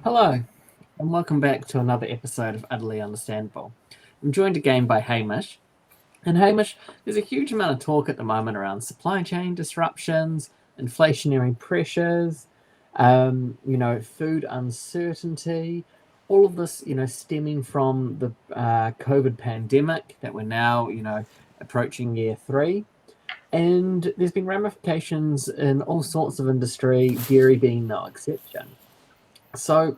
Hello, and welcome back to another episode of Utterly Understandable. I'm joined again by Hamish. And Hamish, there's a huge amount of talk at the moment around supply chain disruptions, inflationary pressures, food uncertainty, all of this, stemming from the COVID pandemic that we're now, approaching year 3. And there's been ramifications in all sorts of industry, dairy being no exception. So,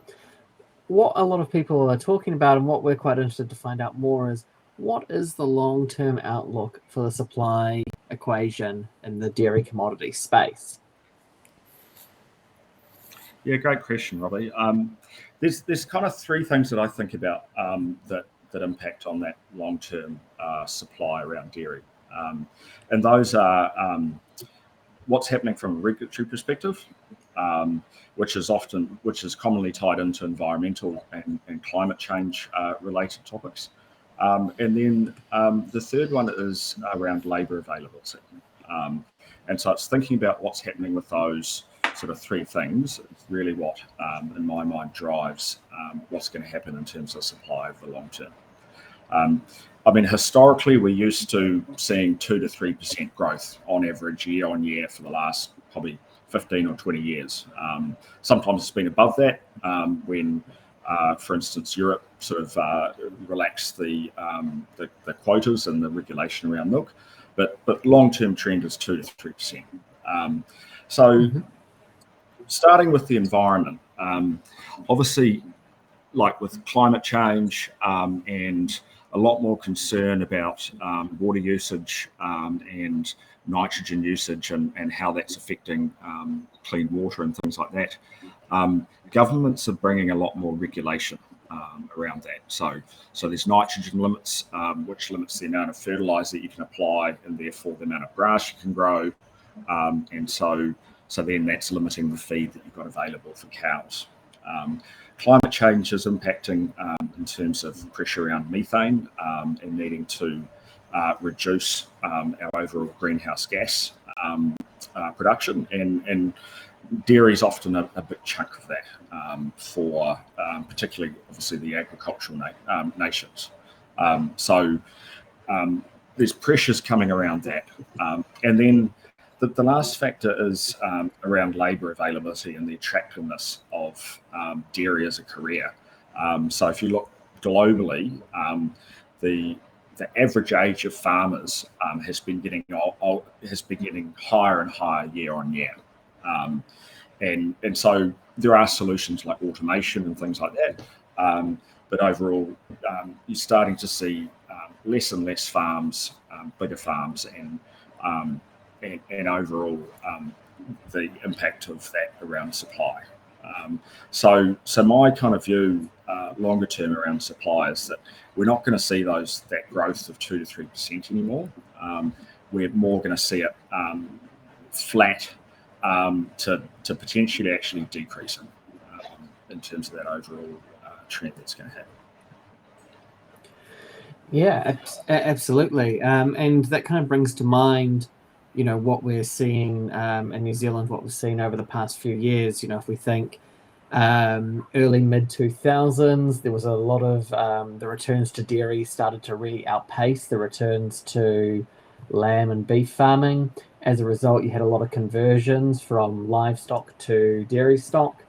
what a lot of people are talking about and what we're quite interested to find out more is what is the long-term outlook for the supply equation in the dairy commodity space? Yeah, great question, Robbie. There's kind of three things that I think about that impact on that long-term supply around dairy, and those are what's happening from a regulatory perspective, which is commonly tied into environmental and climate change related topics, and then the third one is around labour availability, and so it's thinking about what's happening with those sort of three things. It's really what, in my mind, drives what's going to happen in terms of supply over the long term. Historically, we're used to seeing 2 to 3% growth on average year on year for the last probably 15 or 20 years. Sometimes it's been above that when, for instance, Europe sort of relaxed the quotas and the regulation around milk. But long-term trend is 2 to 3%. Starting with the environment, obviously, like with climate change and a lot more concern about water usage and nitrogen usage and how that's affecting clean water and things like that, governments are bringing a lot more regulation around that. So there's nitrogen limits, which limits the amount of fertiliser you can apply and therefore the amount of grass you can grow. So then that's limiting the feed that you've got available for cows. Climate change is impacting in terms of pressure around methane and needing to reduce our overall greenhouse gas production. And dairy is often a big chunk of that for particularly, obviously, the agricultural nations. So there's pressures coming around that. And then the last factor is around labour availability and the attractiveness of dairy as a career. So if you look globally, the average age of farmers has been getting higher and higher year on year, and so there are solutions like automation and things like that. But overall, you're starting to see less and less farms, bigger farms, and overall the impact of that around supply. So my kind of view longer term around supply is that we're not going to see that growth of 2 to 3% anymore. We're more going to see it flat to potentially actually decreasing in terms of that overall trend that's going to happen. Yeah, absolutely. And that kind of brings to mind, what we're seeing in New Zealand, what we've seen over the past few years. If we think early mid-2000s, there was a lot of the returns to dairy started to really outpace the returns to lamb and beef farming. As a result, you had a lot of conversions from livestock to dairy stock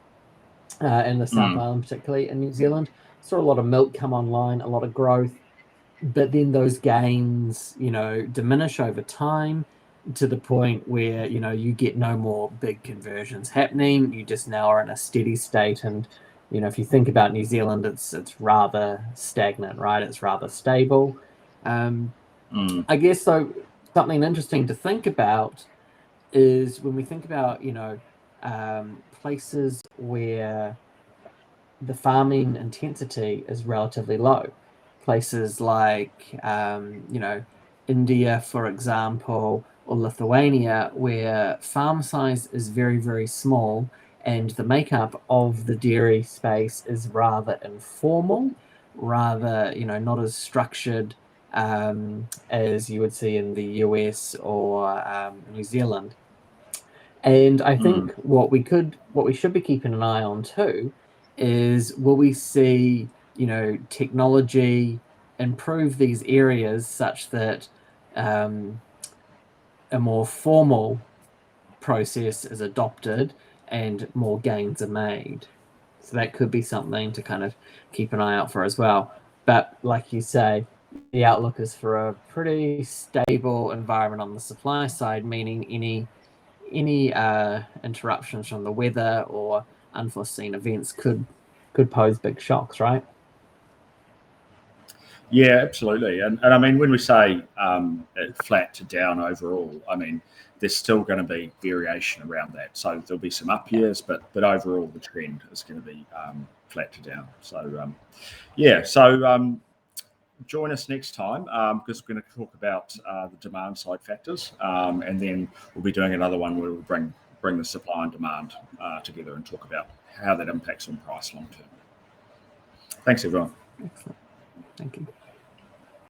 in the South Island, particularly in New Zealand. Saw a lot of milk come online, a lot of growth, but then those gains, diminish over time to the point where, you get no more big conversions happening. You just now are in a steady state. And, if you think about New Zealand, it's rather stagnant, right? It's rather stable. I guess, so something interesting to think about is when we think about, places where the farming intensity is relatively low. Places like, India, for example, or Lithuania, where farm size is very, very small and the makeup of the dairy space is rather informal, rather, not as structured as you would see in the US or New Zealand. And I think what we should be keeping an eye on too is, will we see, technology improve these areas such that a more formal process is adopted and more gains are made? So that could be something to kind of keep an eye out for as well. But like you say, the outlook is for a pretty stable environment on the supply side, meaning any interruptions from the weather or unforeseen events could pose big shocks, right? Yeah, absolutely. And I mean, when we say flat to down overall, I mean, there's still going to be variation around that. So there'll be some up years, but overall the trend is going to be flat to down. So join us next time because we're going to talk about the demand side factors, and then we'll be doing another one where we'll bring the supply and demand together and talk about how that impacts on price long term. Thanks, everyone. Excellent. Thank you.